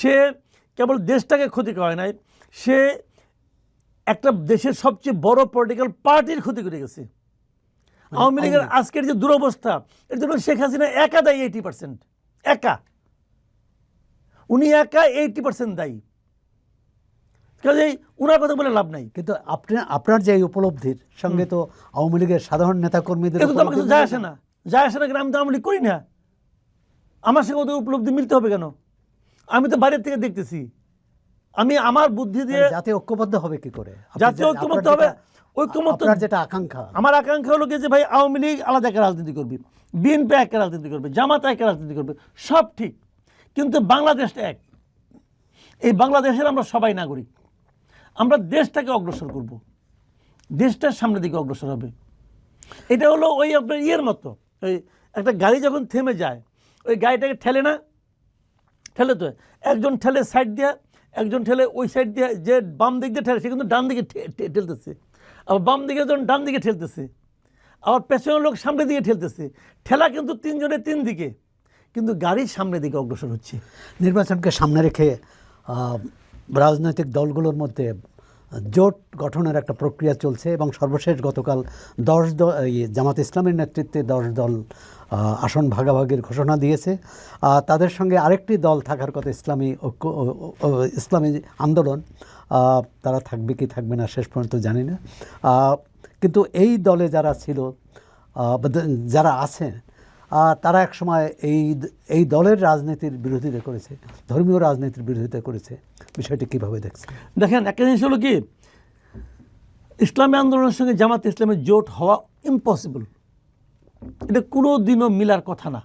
সে কেবল দেশটাকে ক্ষতি করে নাই, সে একটা দেশের সবচেয়ে বড় পলিটিক্যাল পার্টির ক্ষতি করে গেছে। আওয়ামী লীগের আজকের যে দুরবস্থা, এর জন্য শেখ হাসিনা একা দায়ী। 80% একা, উনি একা 80% দায়ী। কাজেই উনার কথা বলে লাভ নাই। কিন্তু আপনার যে উপলব্ধির সঙ্গে তো আওয়ামী লীগের সাধারণ নেতাকর্মীদের কিন্তু আমার কিছু যায় আসে না, যায় আসে না কেন? আমি তো আওয়ামী লীগ করি না, আমার সঙ্গে ওদের উপলব্ধি মিলতে হবে কেন? আমি তো বাইরের থেকে দেখতেছি। আমি আমার বুদ্ধি দিয়ে জাতীয় ঐক্যবদ্ধ হবে কি করে? জাতীয় ঐক্যমত্য হবে। ঐক্যমত্য যেটা আকাঙ্ক্ষা, আমার আকাঙ্ক্ষা হলো কি যে ভাই আওয়ামী লীগ আলাদা একটা রাজনীতি করবে, বিএনপি একটা রাজনীতি করবে, জামাত একটা রাজনীতি করবে, সব ঠিক, কিন্তু বাংলাদেশটা এক। এই বাংলাদেশের আমরা সবাই নাগরিক, আমরা দেশটাকে অগ্রসর করব, দেশটার সামনের দিকে অগ্রসর হবে। এটা হলো ওই আপনার ইয়ের মতো, ওই একটা গাড়ি যখন থেমে যায়, ওই গাড়িটাকে ঠেলে না, ঠেলে তো একজন ঠেলে সাইড দিয়ে, একজন ঠেলে ওই সাইড দিয়ে, যে বাম দিক দিয়ে ঠেলে সে কিন্তু ডান দিকে ঠেলতেছে, আবার বাম দিকে যখন ডান দিকে ঠেলতেছে, আবার পেছনের লোক সামনের দিকে ঠেলতেছে। ঠেলা কিন্তু তিনজনের তিন দিকে, কিন্তু গাড়ির সামনের দিকে অগ্রসর হচ্ছে। নির্বাচনকে সামনে রেখে রাজনৈতিক দলগুলোর মধ্যে জোট গঠনের একটা প্রক্রিয়া চলছে এবং সর্বশেষ গতকাল 10 দল, জামাত ইসলামের নেতৃত্বে 10 দল আসন ভাগাভাগির ঘোষণা দিয়েছে। তাদের সঙ্গে আরেকটি দল থাকার কথা, ইসলামী ঐক্য, ইসলামী আন্দোলন। তারা থাকবে কি থাকবে না শেষ পর্যন্ত জানি না। কিন্তু এই দলে যারা ছিল, যারা আছে, তারা একসময় এই দলের রাজনীতির বিরোধিতা করেছে, ধর্মীয় রাজনীতির বিরোধিতা করেছে। বিষয়টি কীভাবে দেখছেন? দেখেন, একটা জিনিস হলো কি, ইসলামী আন্দোলনের সঙ্গে জামাত ইসলামের জোট হওয়া ইম্পসিবল। এটা কোনো দিনও মিলার কথা না।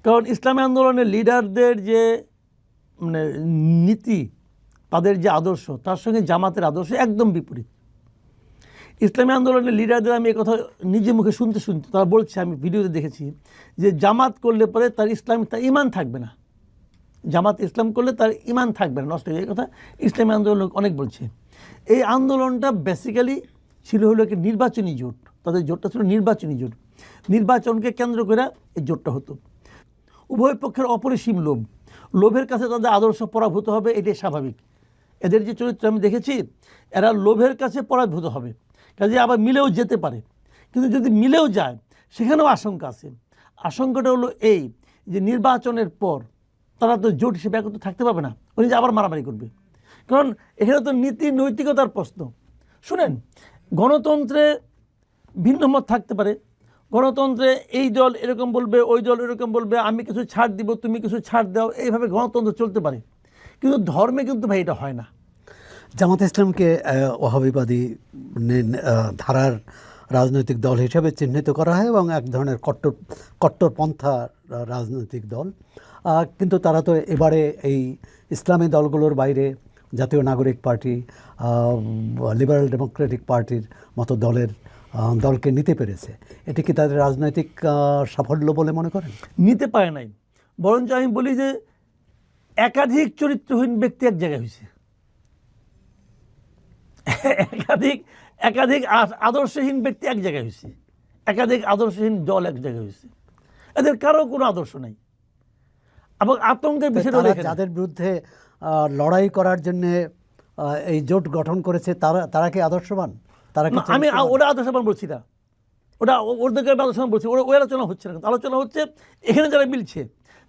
কারণ ইসলামী আন্দোলনের লিডারদের যে মানে নীতি, তাদের যে আদর্শ, তার সঙ্গে জামাতের আদর্শ একদম বিপরীত। ইসলামী আন্দোলনের লিডারদের আমি এই কথা নিজে মুখে শুনতে তারা বলছে, আমি ভিডিওতে দেখেছি, যে জামাত করলে পরে তার ইমান থাকবে না, জামাত ইসলাম করলে তার ইমান থাকবে না, নষ্ট হয়ে যায়। কথা ইসলামী আন্দোলন অনেক বলছে। এই আন্দোলনটা বেসিক্যালি ছিল হলো একটি নির্বাচনী জোট, তাদের জোটটা ছিল নির্বাচনী জোট, নির্বাচনকে কেন্দ্র করে এই জোটটা হতো। উভয় পক্ষের অপরিসীম লোভের কাছে তাদের আদর্শ পরাভূত হবে, এটাই স্বাভাবিক। এদের যে চরিত্র আমি দেখেছি, এরা লোভের কাছে পরাভূত হবে, কাজে আবার মিলেও যেতে পারে। কিন্তু যদি মিলেও যায়, সেখানেও আশঙ্কা আছে। আশঙ্কাটা হলো এই যে নির্বাচনের পর তারা তো জোট হিসেবে একত্র থাকতে পারবে না, উনি যে আবার মারামারি করবে। কারণ এখানে তো নীতি নৈতিকতার প্রশ্ন। শুনেন, গণতন্ত্রে ভিন্ন মত থাকতে পারে, গণতন্ত্রে এই দল এরকম বলবে, ওই দল এরকম বলবে, আমি কিছু ছাড় দিব, তুমি কিছু ছাড় দাও, এইভাবে গণতন্ত্র চলতে পারে। কিন্তু ধর্মে কিন্তু ভাই এটা হয় না। জামাত ইসলামকে ওয়াহাবিবাদী ধারার রাজনৈতিক দল হিসেবে চিহ্নিত করা হয় এবং এক ধরনের কট্টরপন্থা রাজনৈতিক দল। কিন্তু তারা তো এবারে এই ইসলামী দলগুলোর বাইরে জাতীয় নাগরিক পার্টি, লিবারেল ডেমোক্রেটিক পার্টির মতো দলকে নিতে পেরেছে। এটি কি তাদের রাজনৈতিক সাফল্য বলে মনে করেন? নিতে পারে নাই, বরঞ্চ আমি বলি যে একাধিক চরিত্রহীন ব্যক্তি এক জায়গায় হয়েছে, একাধিক আদর্শহীন ব্যক্তি এক জায়গায় হয়েছে, একাধিক আদর্শহীন দল এক জায়গায় হয়েছে। এদের কারো কোনো আদর্শ নাই এবং আতঙ্কের বিষয়। যাদের বিরুদ্ধে লড়াই করার জন্য এই জোট গঠন করেছে, তারা কি আদর্শবান? আমি ওরা আদর্শবান বলছি না, ওটা ওদেরকে আদর্শবান বলছি, ওই আলোচনা হচ্ছে না। আলোচনা হচ্ছে এখানে যারা মিলছে।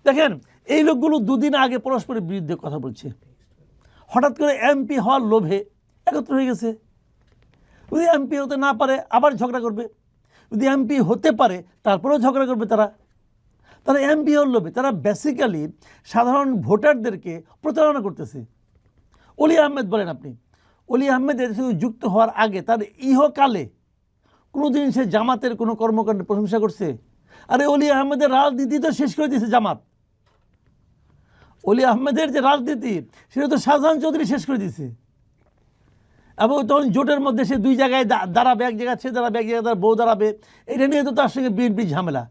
দেখেন, এই লোকগুলো দুদিন আগে পরস্পরের বিরুদ্ধে কথা বলছে, হঠাৎ করে এমপি হওয়ার লোভে একত্র হয়ে গেছে। যদি এমপি হতে না পারে আবার ঝগড়া করবে, যদি এমপি হতে পারে তারপরেও ঝগড়া করবে। তারা এমপি হওয়ার লোভে তারা বেসিক্যালি সাধারণ ভোটারদেরকে প্রতারণা করতেছে। অলি আহমেদ বলেন আপনি, অলি আহমেদ এর সঙ্গে যুক্ত হওয়ার আগে তার ইহকালে কোনোদিন সে জামাতের কোনো কর্মকাণ্ডের প্রশংসা করছে? আরে অলি আহমেদের রাজনীতি তো শেষ করে দিয়েছে জামাত। অলি আহমেদের যে রাজনীতি, সেটা তো শাহজাহান চৌধুরী শেষ করে দিয়েছে। এবং তখন জোটের মধ্যে সে দুই জায়গায় দাঁড়াবে, এক জায়গায় সে দাঁড়াবে, এক জায়গায় তার বউ দাঁড়াবে, এটা নিয়ে তো তার সঙ্গে বিএনপি ঝামেলা।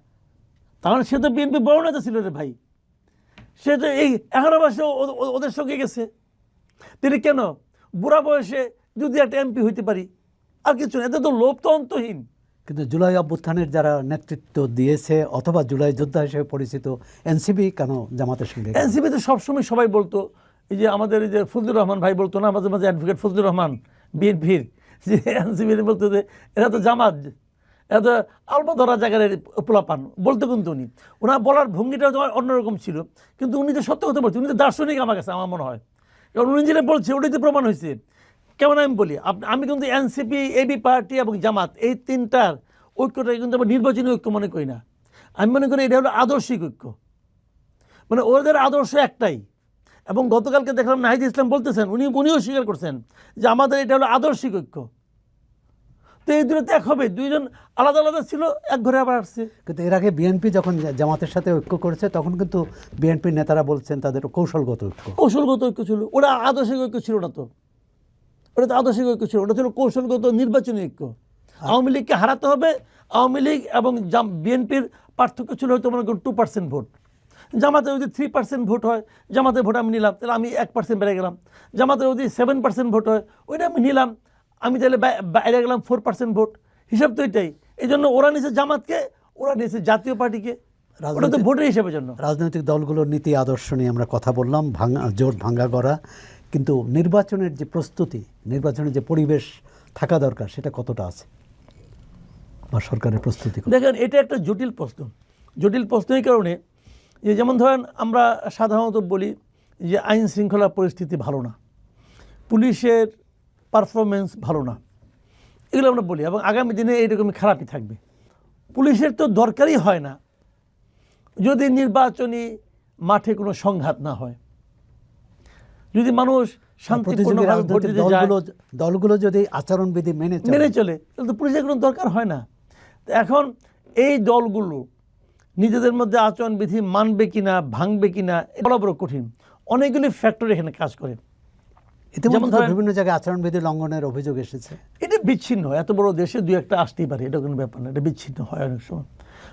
তাহলে সে তো বিএনপি বড় নেতা ছিল রে ভাই, সে তো এই 11 বয়সে ওদের সঙ্গে গেছে। তিনি কেন বুড়া বয়সে যদি একটা এমপি হইতে পারি, আর কিছু না, এতে তো লোভ তো অন্তহীন। কিন্তু জুলাই অভ্যুত্থানের যারা নেতৃত্ব দিয়েছে অথবা জুলাই যোদ্ধা হিসেবে পরিচিত এনসিপি কেন জামাতের সঙ্গে? এনসিপি তো সবসময় সবাই বলতো এই যে আমাদের এই যে ফজলুর রহমান ভাই বলতো না মাঝে মাঝে, অ্যাডভোকেট ফজলুর রহমান বিএনপির, যে এনসিপির বলতো যে এরা তো জামাত, এরা তো আলবা ধরা জায়গার পোলাপান বলতো, কিন্তু ওনার বলার ভঙ্গিটা তোমার অন্যরকম ছিল, কিন্তু উনি তো সত্য কথা বলছেন, উনি তো দার্শনিক আমার কাছে আমার মনে হয়, কারণ উনি যেটা বলছে ওটাই তো প্রমাণ হয়েছে। কেমন আমি বলি, আমি কিন্তু এনসিপি, এবি পার্টি এবং জামাত এই তিনটার ঐক্যটাকে কিন্তু আমি নির্বাচনী ঐক্য মনে করি না। আমি মনে করি এটা হলো আদর্শিক ঐক্য, মানে ওদের আদর্শ একটাই। এবং গতকালকে দেখলাম নাহিদ ইসলাম বলতেছেন, উনিও স্বীকার করছেন যে আমাদের এটা হলো আদর্শিক ঐক্য। তো এই দুটো এক হবে, দুইজন আলাদা আলাদা ছিল, এক ঘরে আবার আসছে। কিন্তু এর আগে বিএনপি যখন জামাতের সাথে ঐক্য করেছে তখন কিন্তু বিএনপির নেতারা বলছেন তাদের কৌশলগত ঐক্য। কৌশলগত ঐক্য ছিল, ওটা আদর্শিক ঐক্য ছিল না তো, ওটা তো আদর্শিক ঐক্য ছিল, ওটা ছিল কৌশলগত নির্বাচনী ঐক্য। আওয়ামী লীগকে হারাতে হবে, আওয়ামী লীগ এবং বিএনপির পার্থক্য ছিল হয়তো মনে করুন 2% ভোট। জামাতে যদি 3% ভোট হয়, জামাতের ভোট আমি নিলাম, তাহলে আমি 1% বেড়ে গেলাম। জামাতে যদি 7% ভোট হয়, ওইটা আমি নিলাম, আমি তাহলে বাইরে গেলাম 4% ভোট। হিসাব তো এটাই। এই জন্য ওরা নিয়েছে জামাতকে, ওরা নিয়েছে জাতীয় পার্টিকে, ওটা তো ভোটের হিসাবের জন্য। রাজনৈতিক দলগুলোর নীতি আদর্শ নিয়ে আমরা কথা বললাম, জোট ভাঙ্গা করা, কিন্তু নির্বাচনের যে প্রস্তুতি, নির্বাচনের যে পরিবেশ থাকা দরকার সেটা কতটা আছে, বা সরকারের প্রস্তুতি? দেখেন, এটা একটা জটিল প্রশ্ন। জটিল প্রশ্ন এই কারণে যে, যেমন ধরেন আমরা সাধারণত বলি যে আইন শৃঙ্খলা পরিস্থিতি ভালো না, পুলিশের পারফরমেন্স ভালো না, এগুলো আমরা বলি, এবং আগামী দিনে এইরকমই খারাপই থাকবে। পুলিশের তো দরকারই হয় না যদি নির্বাচনী মাঠে কোনো সংঘাত না হয়, যদি মানুষ শান্তিপূর্ণভাবে ভোট দিতে যায়, দলগুলো যদি আচরণবিধি মেনে চলে, তাহলে তো পুলিশের কোনো দরকার হয় না। তো এখন এই দলগুলো নিজেদের মধ্যে আচরণবিধি মানবে কিনা, ভাঙবে কিনা, বড় বড় কঠিন। অনেকগুলি ফ্যাক্টর এখানে কাজ করে। যেমন বিভিন্ন জায়গায় আচরণবিধি লঙ্ঘনের অভিযোগ এসেছে। এটা বিচ্ছিন্ন, এত বড় দেশে দুই একটা আসতেই পারে, এটা কোনো ব্যাপার না, এটা বিচ্ছিন্ন হয় অনেক সময়।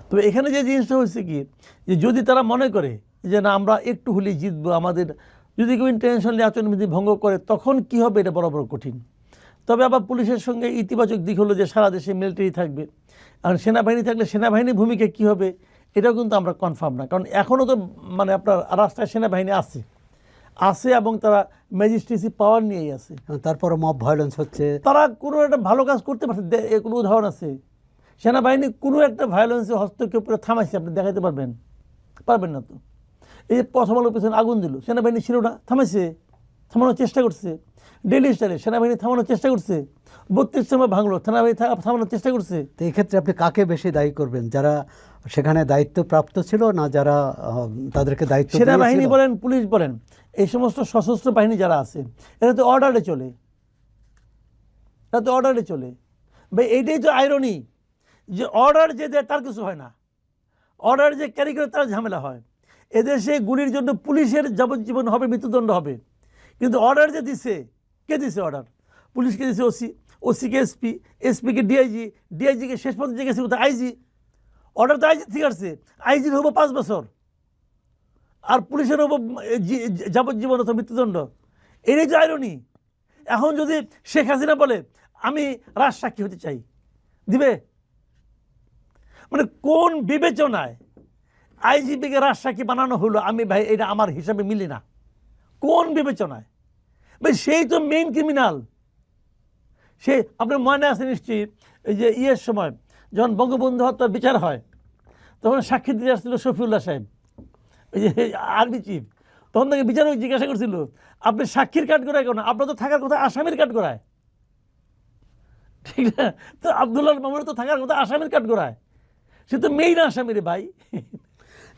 তবে এখানে যে জিনিসটা হচ্ছে কি, যে যদি তারা মনে করে যে না আমরা একটু হলেই জিতবো, আমাদের যদি কেউ ইন্টেনশনালি আচরণবিধি ভঙ্গ করে, তখন কি হবে, এটা বড় বড় কঠিন। তবে আবার পুলিশের সঙ্গে ইতিবাচক দিক হলো যে সারা দেশে মিলিটারি থাকবে, আর সেনাবাহিনী থাকলে সেনাবাহিনীর ভূমিকা কী হবে, এটাও কিন্তু আমরা কনফার্ম না। কারণ এখনও তো মানে আপনার রাস্তায় সেনাবাহিনী আছে, এবং তারা ম্যাজিস্ট্রেসি পাওয়ার নিয়েই আছে। তারপরে মব ভায়োলেন্স হচ্ছে, তারা কোনো একটা ভালো কাজ করতে পারছে, কোনো উদাহরণ আছে সেনাবাহিনী কোনো একটা ভায়োলেন্সে হস্তক্ষেপ করে থামাইছে, আপনি দেখাতে পারবেন? পারবেন না তো। এই যে প্রথম আলোর পেছনে আগুন দিল, সেনাবাহিনী ছিল না, থামাইছে, থামানোর চেষ্টা করছে। ডেইলি স্টারে সেনাবাহিনী থামানোর চেষ্টা করছে, 32 সময় ভাঙলো, সেনাবাহিনী থামানোর চেষ্টা করছে। তো এই ক্ষেত্রে আপনি কাকে বেশি দায়ী করবেন, যারা সেখানে দায়িত্বপ্রাপ্ত ছিল, না যারা তাদেরকে দায়িত্ব? সেনাবাহিনী বলেন, পুলিশ বলেন, এই সমস্ত সশস্ত্র বাহিনী যারা আছে, এরা তো অর্ডারে চলে, ভাই। এইটাই তো আইরনি, যে অর্ডার যে দেয় তার কিছু হয় না, অর্ডার যে ক্যারি করে তার ঝামেলা হয়। এদেশে গুলির জন্য পুলিশের যাবজ্জীবন হবে, মৃত্যুদণ্ড হবে, কিন্তু অর্ডার যে দিছে, কে দিছে অর্ডার? পুলিশকে দিছে ওসি, ওসিকে এসপি, এসপিকে ডিআইজি, ডিআইজিকে শেষ পর্যন্ত যে গেছে কোথায় আইজি। অর্ডার তো আইজি ঠিক আছে, আইজির হবো 5 বছর, আর পুলিশের হবো যাবজ্জীবন অথবা মৃত্যুদণ্ড। এটাই তো আইরনি। এখন যদি শেখ হাসিনা বলে আমি রাজসাক্ষী হতে চাই, দিবে? মানে কোন বিবেচনায় আইজিপিকে রাজসাক্ষী বানানো হলো? আমি ভাই এটা আমার হিসাবে মিলি না। কোন বিবেচনায়? ভাই সেই তো মেইন ক্রিমিনাল। সে আপনার মনে আছে নিশ্চয়ই, এই যে সময় যখন বঙ্গবন্ধু হত্যার বিচার হয়, তখন সাক্ষী দিতে আসছিল শফিউল্লাহ সাহেব, ওই যে আর্মি চিফ। তখন তাকে বিচারক জিজ্ঞাসা করছিল, আপনি সাক্ষীর কাঠ করায় কেন? আপনার তো থাকার কথা আসামির কাঠ করায়, ঠিক না? তো আব্দুল্লাহ মামুনের তো থাকার কথা আসামির কাঠ করায়, সে তো মেইন আসামির ভাই।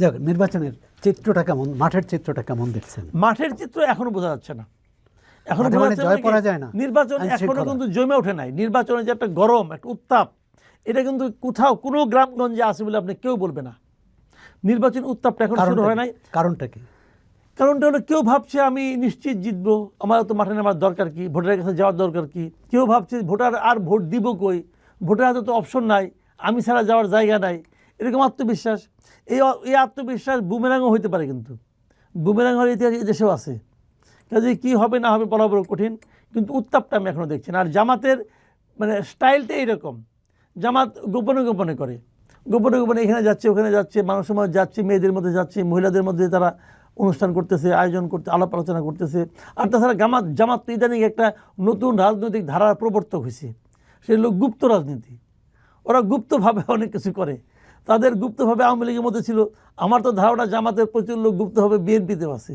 যাক, নির্বাচনের চিত্রটা কেমন, মাঠের চিত্রটা কেমন দেখছেন? মাঠের চিত্র এখনো বোঝা যাচ্ছে না, এখনো জয় পড়া যায় না। নির্বাচন এখনো কিন্তু জমে ওঠে নাই। নির্বাচনের যে একটা গরম, একটা উত্তাপ, এটা কিন্তু কোথাও কোনো গ্রামগঞ্জে আছে বলে আপনি কেউ বলবে না। নির্বাচন উত্তাপটা এখন শুরু হয় নাই। কারণটা কি? কারণটা হলো কেউ ভাবছে আমি নিশ্চিত জিতবো, আমার তো মাঠে নামার দরকার কি, ভোটারের কাছে যাওয়ার দরকার কি। কেউ ভাবছে ভোটার আর ভোট দিব কই, ভোটার হাতে তো অপশন নাই, আমি ছাড়া যাওয়ার জায়গা নাই, এরকম আত্মবিশ্বাস। এই আত্মবিশ্বাস বুমেরাংও হইতে পারে, কিন্তু বুমেরাং হওয়ার ইতিহাস এই দেশেও আছে। কাজে কী হবে না হবে বলা বড় কঠিন, কিন্তু উত্তাপটা আমি এখনও দেখছি না। আর জামাতের মানে স্টাইলটা এইরকম, জামাত গোপনে গোপনে করে, গোপনে গোপনে এখানে যাচ্ছে ওখানে যাচ্ছে, মানুষের মধ্যে যাচ্ছে, মেয়েদের মধ্যে যাচ্ছে, মহিলাদের মধ্যে তারা অনুষ্ঠান করতেছে, আয়োজন করতে, আলাপ আলোচনা করতেছে। আর তাছাড়া জামাত তো ইদানিং একটা নতুন রাজনৈতিক ধারার প্রবর্তক হয়েছে, সেটা হলো গুপ্ত রাজনীতি। ওরা গুপ্তভাবে অনেক কিছু করে। তাদের গুপ্তভাবে আওয়ামী লীগের মধ্যে ছিল। আমার তো ধারণা জামাতের প্রচুর লোক গুপ্তভাবে বিএনপিতেও আছে।